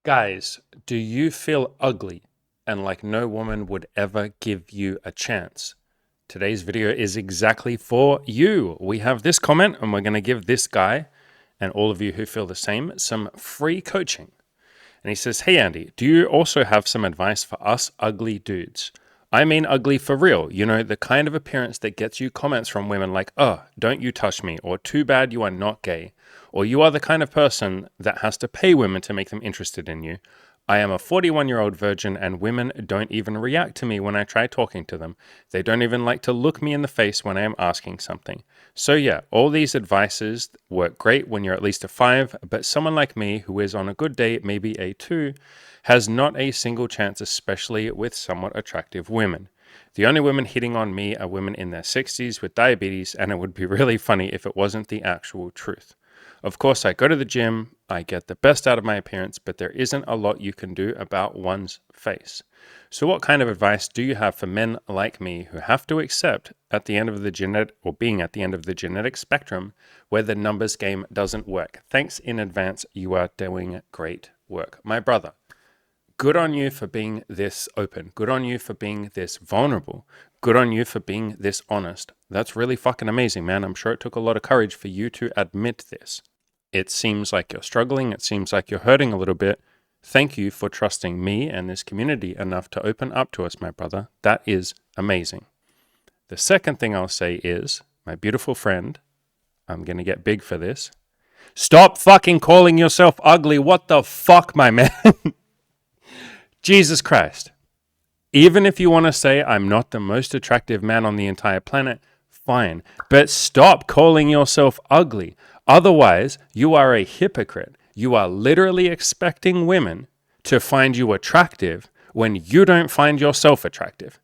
Guys, do you feel ugly and like no woman would ever give you a chance? Today's video is exactly for you. We have this comment and we're going to give this guy and all of you who feel the same some free coaching. And he says, "Hey Andy, do you also have some advice for us ugly dudes? I mean ugly for real, you know, the kind of appearance that gets you comments from women like, oh, don't you touch me, or too bad you are not gay, or you are the kind of person that has to pay women to make them interested in you. I am a 41-year-old virgin and women don't even react to me when I try talking to them. They don't even like to look me in the face when I am asking something. So yeah, all these advices work great when you're at least a 5, but someone like me who is on a good day maybe a 2 has not a single chance, especially with somewhat attractive women. The only women hitting on me are women in their 60s with diabetes, and it would be really funny if it wasn't the actual truth. Of course, I go to the gym, I get the best out of my appearance, but there isn't a lot you can do about one's face. So what kind of advice do you have for men like me who have to accept at the end of the genetic or being at the end of the genetic spectrum where the numbers game doesn't work? Thanks in advance. You are doing great work. My brother, good on you for being this open. Good on you for being this vulnerable. Good on you for being this honest. That's really fucking amazing, man. I'm sure it took a lot of courage for you to admit this. It seems like you're struggling. It seems like you're hurting a little bit. Thank you for trusting me and this community enough to open up to us, my brother. That is amazing. The second thing I'll say is, my beautiful friend, I'm going to get big for this. Stop fucking calling yourself ugly. What the fuck, my man? Jesus Christ. Even if you want to say I'm not the most attractive man on the entire planet, fine. But stop calling yourself ugly. Otherwise, you are a hypocrite. You are literally expecting women to find you attractive when you don't find yourself attractive.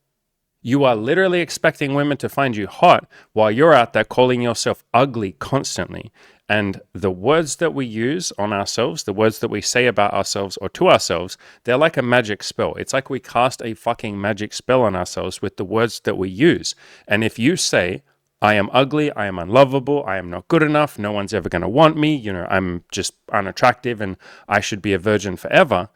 You are literally expecting women to find you hot while you're out there calling yourself ugly constantly. And the words that we use on ourselves, the words that we say about ourselves or to ourselves, they're like a magic spell. It's like we cast a fucking magic spell on ourselves with the words that we use. And if you say, I am ugly, I am unlovable, I am not good enough, no one's ever going to want me, you know, I'm just unattractive and I should be a virgin forever,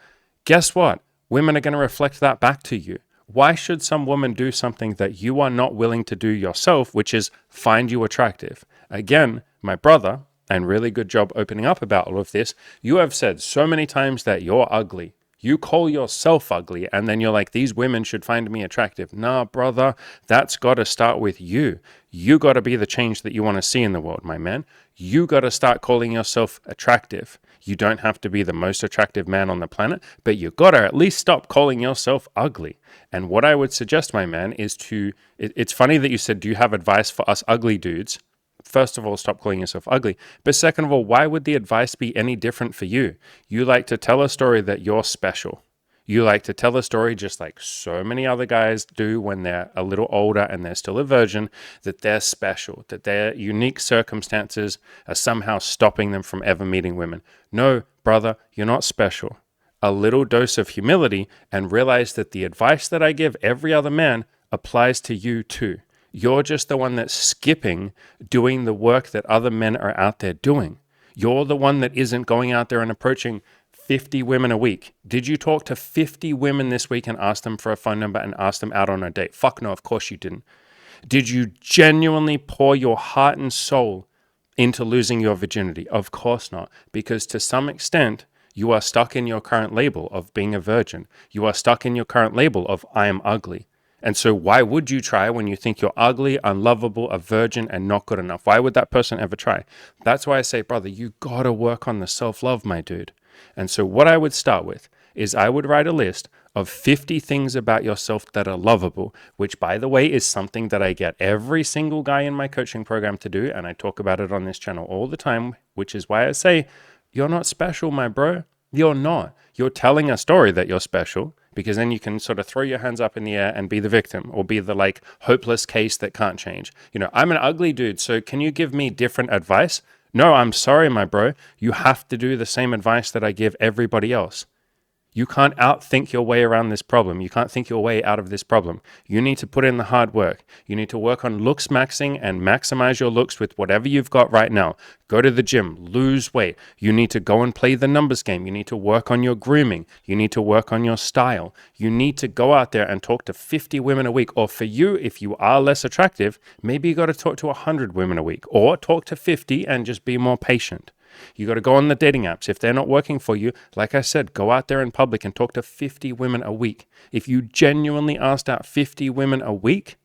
guess what? Women are going to reflect that back to you. Why should some woman do something that you are not willing to do yourself, which is find you attractive? Again, my brother, and really good job opening up about all of this, you have said so many times that you're ugly. You call yourself ugly, and then you're like, these women should find me attractive. Nah, brother, that's got to start with you. You got to be the change that you want to see in the world, my man. You got to start calling yourself attractive. You don't have to be the most attractive man on the planet, but you got to at least stop calling yourself ugly. And what I would suggest, my man, is it's funny that you said, do you have advice for us ugly dudes? First of all, stop calling yourself ugly. But second of all, why would the advice be any different for you? You like to tell a story that you're special. You like to tell a story just like so many other guys do when they're a little older and they're still a virgin, that they're special, that their unique circumstances are somehow stopping them from ever meeting women. No, brother, you're not special. A little dose of humility and realize that the advice that I give every other man applies to you too. You're just the one that's skipping doing the work that other men are out there doing. You're the one that isn't going out there and approaching 50 women a week. Did you talk to 50 women this week and ask them for a phone number and ask them out on a date? Fuck no, of course you didn't. Did you genuinely pour your heart and soul into losing your virginity? Of course not, because to some extent, you are stuck in your current label of being a virgin. You are stuck in your current label of I am ugly. And so why would you try when you think you're ugly, unlovable, a virgin, and not good enough? Why would that person ever try? That's why I say, brother, you gotta work on the self-love, my dude. And so what I would start with is I would write a list of 50 things about yourself that are lovable, which, by the way, is something that I get every single guy in my coaching program to do. And I talk about it on this channel all the time, which is why I say, you're not special, my bro. You're not. You're telling a story that you're special, because then you can sort of throw your hands up in the air and be the victim or be the like hopeless case that can't change. You know, I'm an ugly dude, so can you give me different advice? No, I'm sorry, my bro. You have to do the same advice that I give everybody else. You can't outthink your way around this problem. You can't think your way out of this problem. You need to put in the hard work. You need to work on looks maxing and maximize your looks with whatever you've got right now. Go to the gym, lose weight. You need to go and play the numbers game. You need to work on your grooming. You need to work on your style. You need to go out there and talk to 50 women a week. Or for you, if you are less attractive, maybe you got to talk to 100 women a week, or talk to 50 and just be more patient. You got to go on the dating apps. If they're not working for you, like I said, go out there in public and talk to 50 women a week. If you genuinely asked out 50 women a week,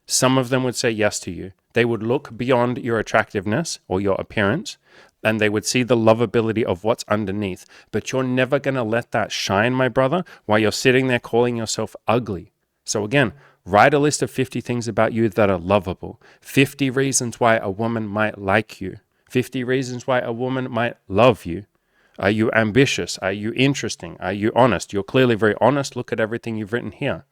some of them would say yes to you. They would look beyond your attractiveness or your appearance, and they would see the lovability of what's underneath. But you're never going to let that shine, my brother, while you're sitting there calling yourself ugly. So again, write a list of 50 things about you that are lovable. 50 reasons why a woman might like you. 50 reasons why a woman might love you. Are you ambitious? Are you interesting? Are you honest? You're clearly very honest. Look at everything you've written here.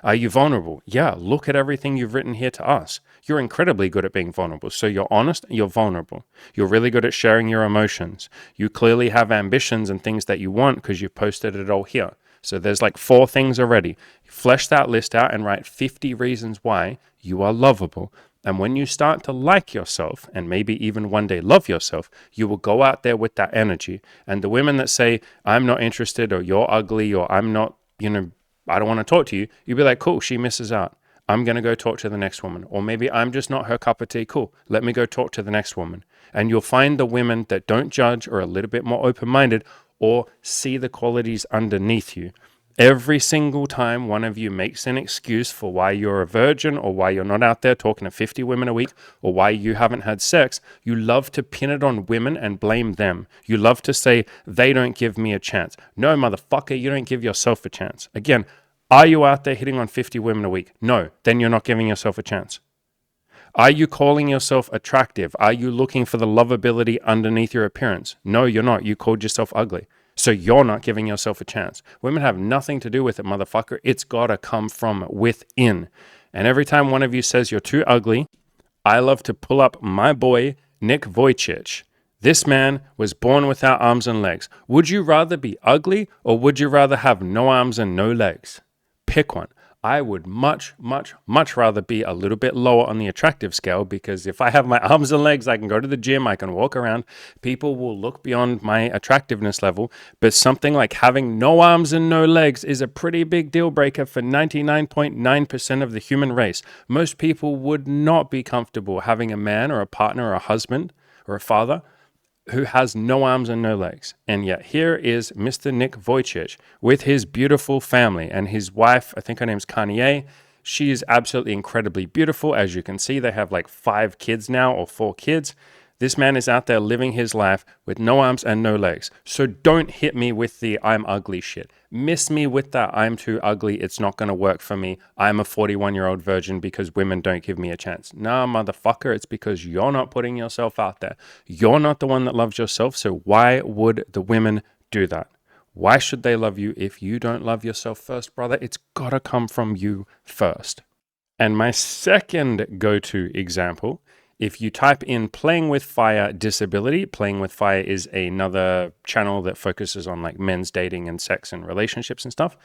Are you vulnerable? Yeah, look at everything you've written here to us. You're incredibly good at being vulnerable. So you're honest, you're vulnerable. You're really good at sharing your emotions. You clearly have ambitions and things that you want because you've posted it all here. So there's like 4 things already. Flesh that list out and write 50 reasons why you are lovable. And when you start to like yourself, and maybe even one day love yourself, you will go out there with that energy. And the women that say, I'm not interested, or you're ugly, or I'm not, I don't want to talk to you, you'll be like, cool, she misses out. I'm going to go talk to the next woman. Or maybe I'm just not her cup of tea. Cool, let me go talk to the next woman. And you'll find the women that don't judge, or a little bit more open-minded, or see the qualities underneath you. Every single time one of you makes an excuse for why you're a virgin, or why you're not out there talking to 50 women a week, or why you haven't had sex, you love to pin it on women and blame them. You love to say, they don't give me a chance. No, motherfucker, you don't give yourself a chance. Again, are you out there hitting on 50 women a week? No, then you're not giving yourself a chance. Are you calling yourself attractive? Are you looking for the lovability underneath your appearance? No, you're not. You called yourself ugly. So you're not giving yourself a chance. Women have nothing to do with it, motherfucker. It's got to come from within. And every time one of you says you're too ugly, I love to pull up my boy, Nick Vujicic. This man was born without arms and legs. Would you rather be ugly, or would you rather have no arms and no legs? Pick one. I would much, much, much rather be a little bit lower on the attractive scale, because if I have my arms and legs, I can go to the gym, I can walk around. People will look beyond my attractiveness level. But something like having no arms and no legs is a pretty big deal breaker for 99.9% of the human race. Most people would not be comfortable having a man or a partner or a husband or a father who has no arms and no legs. And yet here is Mr. Nick Vujicic with his beautiful family and his wife. I think her name's Kanye. She is absolutely incredibly beautiful. As you can see, they have like 5 kids now, or 4 kids. This man is out there living his life with no arms and no legs. So don't hit me with the I'm ugly shit. Miss me with that I'm too ugly, it's not going to work for me, I'm a 41-year-old virgin because women don't give me a chance. Nah, motherfucker, it's because you're not putting yourself out there. You're not the one that loves yourself, so why would the women do that? Why should they love you if you don't love yourself first, brother? It's got to come from you first. And my second go-to example, if you type in Playing with Fire disability, Playing with Fire is another channel that focuses on like men's dating and sex and relationships and stuff.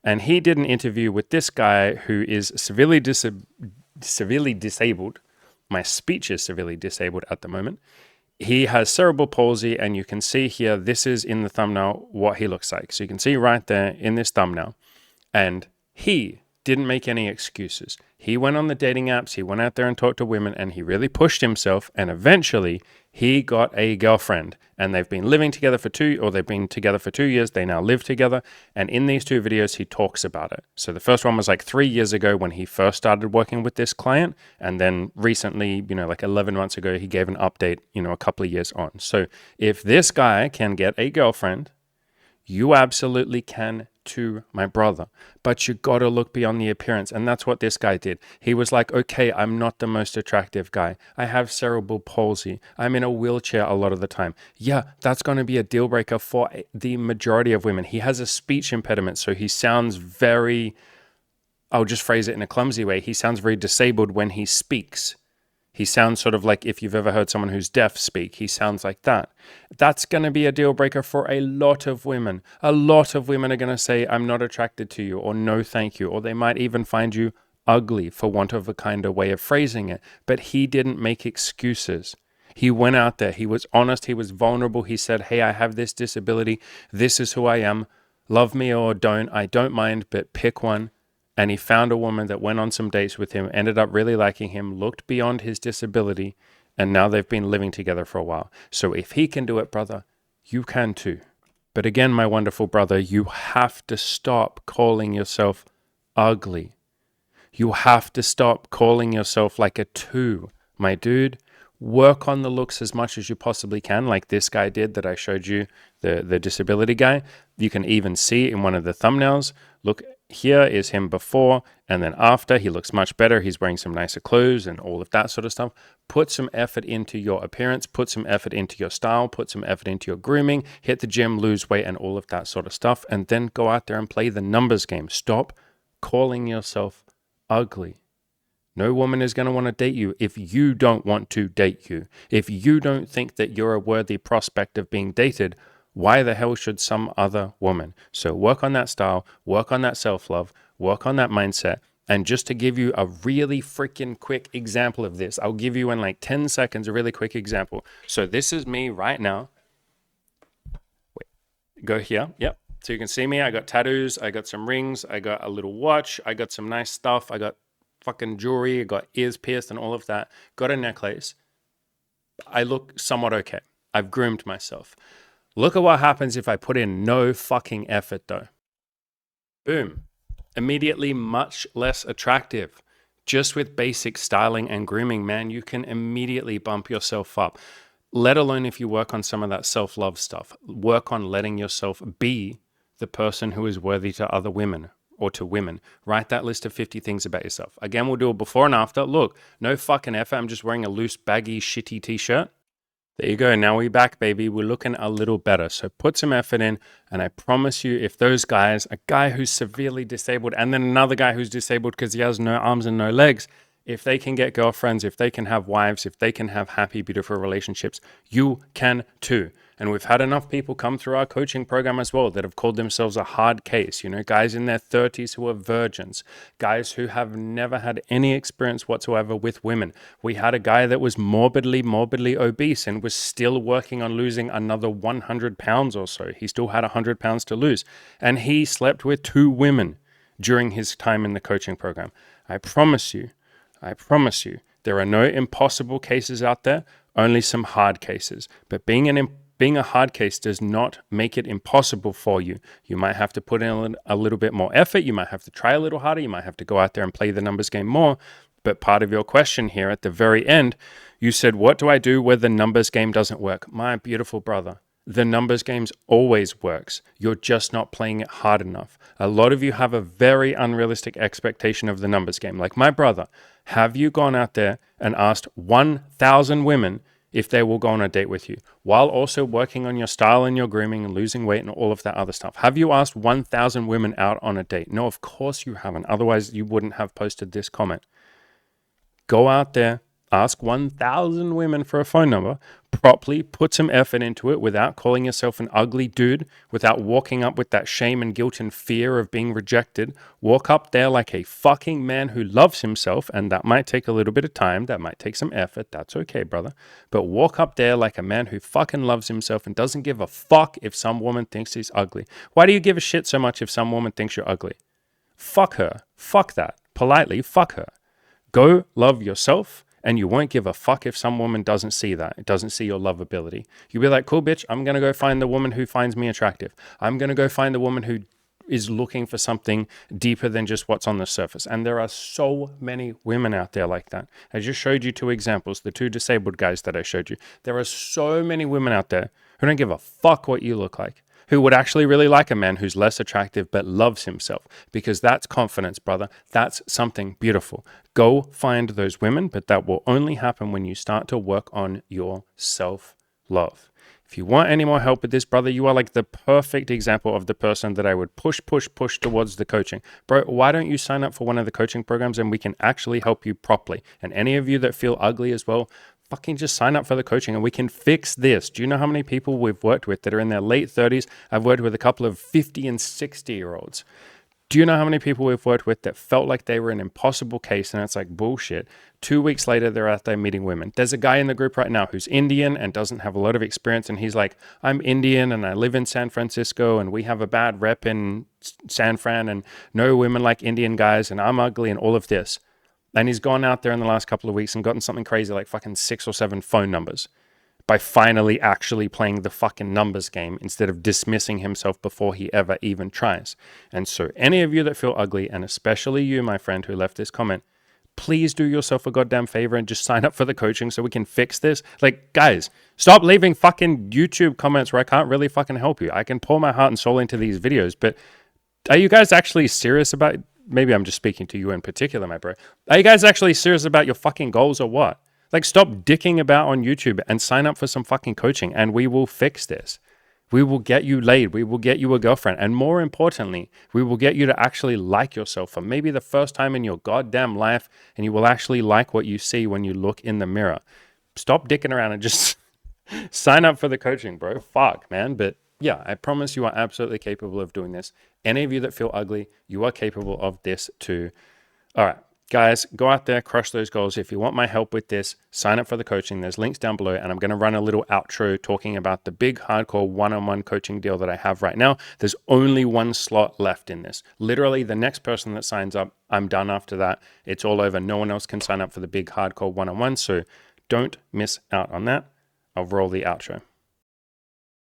And he did an interview with this guy who is severely disabled. My speech is severely disabled at the moment. He has cerebral palsy, and you can see here, this is in the thumbnail what he looks like. So you can see right there in this thumbnail. And he didn't make any excuses. He went on the dating apps, he went out there and talked to women, and he really pushed himself, and eventually he got a girlfriend, and they've been living together for 2 years. They now live together, and in these 2 videos he talks about it. So the first one was like 3 years ago when he first started working with this client, and then recently, like 11 months ago, he gave an update, a couple of years on. So if this guy can get a girlfriend, you absolutely can too, my brother. But you got to look beyond the appearance. And that's what this guy did. He was like, okay, I'm not the most attractive guy. I have cerebral palsy. I'm in a wheelchair a lot of the time. Yeah, that's going to be a deal breaker for the majority of women. He has a speech impediment. So he sounds very, I'll just phrase it in a clumsy way. He sounds very disabled when he speaks. He sounds sort of like if you've ever heard someone who's deaf speak, he sounds like that. That's going to be a deal breaker for a lot of women. A lot of women are going to say, I'm not attracted to you, or no, thank you. Or they might even find you ugly, for want of a kinder way of phrasing it. But he didn't make excuses. He went out there. He was honest. He was vulnerable. He said, hey, I have this disability. This is who I am. Love me or don't. I don't mind, but pick one. And he found a woman that went on some dates with him, ended up really liking him, looked beyond his disability, and now they've been living together for a while. So if he can do it, brother, you can too. But again, my wonderful brother, you have to stop calling yourself ugly. You have to stop calling yourself like a 2. My dude, work on the looks as much as you possibly can, like this guy did that I showed you, the disability guy. You can even see in one of the thumbnails, look, here is him before and then after. He looks much better. He's wearing some nicer clothes and all of that sort of stuff. Put some effort into your appearance, put some effort into your style, put some effort into your grooming, hit the gym, lose weight and all of that sort of stuff. And then go out there and play the numbers game. Stop calling yourself ugly. No woman is going to want to date you if you don't want to date you. If you don't think that you're a worthy prospect of being dated, why the hell should some other woman? So work on that style, work on that self-love, work on that mindset. And just to give you a really freaking quick example of this, I'll give you in like 10 seconds a really quick example. So this is me right now. Wait, go here. Yep. So you can see me. I got tattoos. I got some rings. I got a little watch. I got some nice stuff. I got fucking jewelry. I got ears pierced and all of that. Got a necklace. I look somewhat okay. I've groomed myself. Look at what happens if I put in no fucking effort though. Boom. Immediately much less attractive. Just with basic styling and grooming, man, you can immediately bump yourself up. Let alone if you work on some of that self-love stuff. Work on letting yourself be the person who is worthy to other women or to women. Write that list of 50 things about yourself. Again, we'll do a before and after. Look, no fucking effort. I'm just wearing a loose, baggy, shitty t-shirt. There you go. Now we're back, baby. We're looking a little better. So put some effort in. And I promise you, if those guys, a guy who's severely disabled and then another guy who's disabled because he has no arms and no legs, if they can get girlfriends, if they can have wives, if they can have happy, beautiful relationships, you can too. And we've had enough people come through our coaching program as well that have called themselves a hard case. You know, guys in their 30s who are virgins, guys who have never had any experience whatsoever with women. We had a guy that was morbidly obese and was still working on losing another 100 pounds or so. He still had 100 pounds to lose. And he slept with 2 women during his time in the coaching program. I promise you, there are no impossible cases out there, only some hard cases. But being a hard case does not make it impossible for you. You might have to put in a little bit more effort. You might have to try a little harder. You might have to go out there and play the numbers game more. But part of your question here at the very end, you said, what do I do where the numbers game doesn't work? My beautiful brother, the numbers games always works. You're just not playing it hard enough. A lot of you have a very unrealistic expectation of the numbers game. Like my brother, have you gone out there and asked 1,000 women if they will go on a date with you, while also working on your style and your grooming and losing weight and all of that other stuff? Have you asked 1,000 women out on a date? No, of course you haven't. Otherwise, you wouldn't have posted this comment. Go out there, ask 1,000 women for a phone number, properly put some effort into it without calling yourself an ugly dude, without walking up with that shame and guilt and fear of being rejected. Walk up there like a fucking man who loves himself, and that might take a little bit of time, that might take some effort, that's okay, brother. But walk up there like a man who fucking loves himself and doesn't give a fuck if some woman thinks he's ugly. Why do you give a shit so much if some woman thinks you're ugly? Fuck her. Fuck that. Politely, fuck her. Go love yourself. And you won't give a fuck if some woman doesn't see that. It doesn't see your lovability. You'll be like, cool, bitch, I'm going to go find the woman who finds me attractive. I'm going to go find the woman who is looking for something deeper than just what's on the surface. And there are so many women out there like that. I just showed you 2 examples, the 2 disabled guys that I showed you. There are so many women out there who don't give a fuck what you look like, who would actually really like a man who's less attractive but loves himself, because that's confidence, brother. That's something beautiful. Go find those women, but that will only happen when you start to work on your self-love. If you want any more help with this, brother, you are like the perfect example of the person that I would push towards the coaching. Bro, why don't you sign up for one of the coaching programs and we can actually help you properly? And any of you that feel ugly as well, fucking just sign up for the coaching and we can fix this. Do you know how many people we've worked with that are in their late 30s? I've worked with a couple of 50 and 60-year-olds. Do you know how many people we've worked with that felt like they were an impossible case and it's like bullshit? 2 weeks later, they're out there meeting women. There's a guy in the group right now who's Indian and doesn't have a lot of experience. And he's like, I'm Indian and I live in San Francisco and we have a bad rep in San Fran and no women like Indian guys and I'm ugly and all of this. And he's gone out there in the last couple of weeks and gotten something crazy like fucking 6 or 7 phone numbers by finally actually playing the fucking numbers game instead of dismissing himself before he ever even tries. And so any of you that feel ugly, and especially you, my friend, who left this comment, please do yourself a goddamn favor and just sign up for the coaching so we can fix this. Like, guys, stop leaving fucking YouTube comments where I can't really fucking help you. I can pour my heart and soul into these videos, but are you guys actually serious about, maybe I'm just speaking to you in particular, my bro. Are you guys actually serious about your fucking goals or what? Like, stop dicking about on YouTube and sign up for some fucking coaching and we will fix this. We will get you laid. We will get you a girlfriend. And more importantly, we will get you to actually like yourself for maybe the first time in your goddamn life. And you will actually like what you see when you look in the mirror. Stop dicking around and just sign up for the coaching, bro. Fuck, man. But yeah, I promise you are absolutely capable of doing this. Any of you that feel ugly, you are capable of this too. All right. Guys, go out there, crush those goals. If you want my help with this, sign up for the coaching. There's links down below, and I'm going to run a little outro talking about the big hardcore one-on-one coaching deal that I have right now. There's only one slot left in this. Literally, the next person that signs up, I'm done after that. It's all over. No one else can sign up for the big hardcore one-on-one, so don't miss out on that. I'll roll the outro.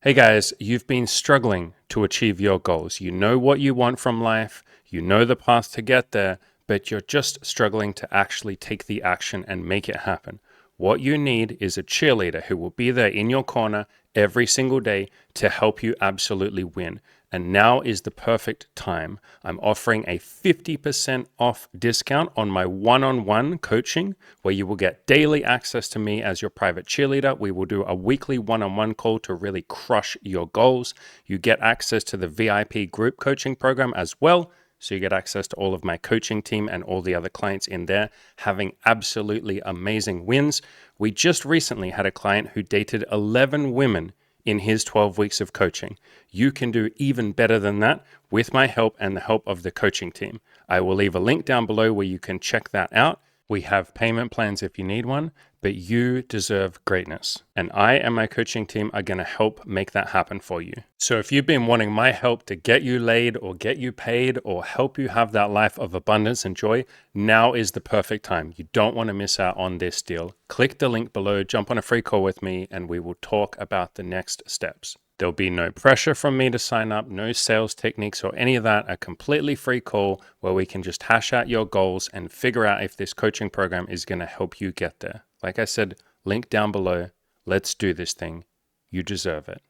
Hey guys, you've been struggling to achieve your goals. You know what you want from life. You know the path to get there, but you're just struggling to actually take the action and make it happen. What you need is a cheerleader who will be there in your corner every single day to help you absolutely win. And now is the perfect time. I'm offering a 50% off discount on my one-on-one coaching, where you will get daily access to me as your private cheerleader. We will do a weekly one-on-one call to really crush your goals. You get access to the VIP group coaching program as well. So you get access to all of my coaching team and all the other clients in there having absolutely amazing wins. We just recently had a client who dated 11 women in his 12 weeks of coaching. You can do even better than that with my help and the help of the coaching team. I will leave a link down below where you can check that out. We have payment plans if you need one, but you deserve greatness. And I and my coaching team are going to help make that happen for you. So if you've been wanting my help to get you laid or get you paid or help you have that life of abundance and joy, now is the perfect time. You don't want to miss out on this deal. Click the link below, jump on a free call with me, and we will talk about the next steps. There'll be no pressure from me to sign up, no sales techniques or any of that, a completely free call where we can just hash out your goals and figure out if this coaching program is going to help you get there. Like I said, link down below. Let's do this thing. You deserve it.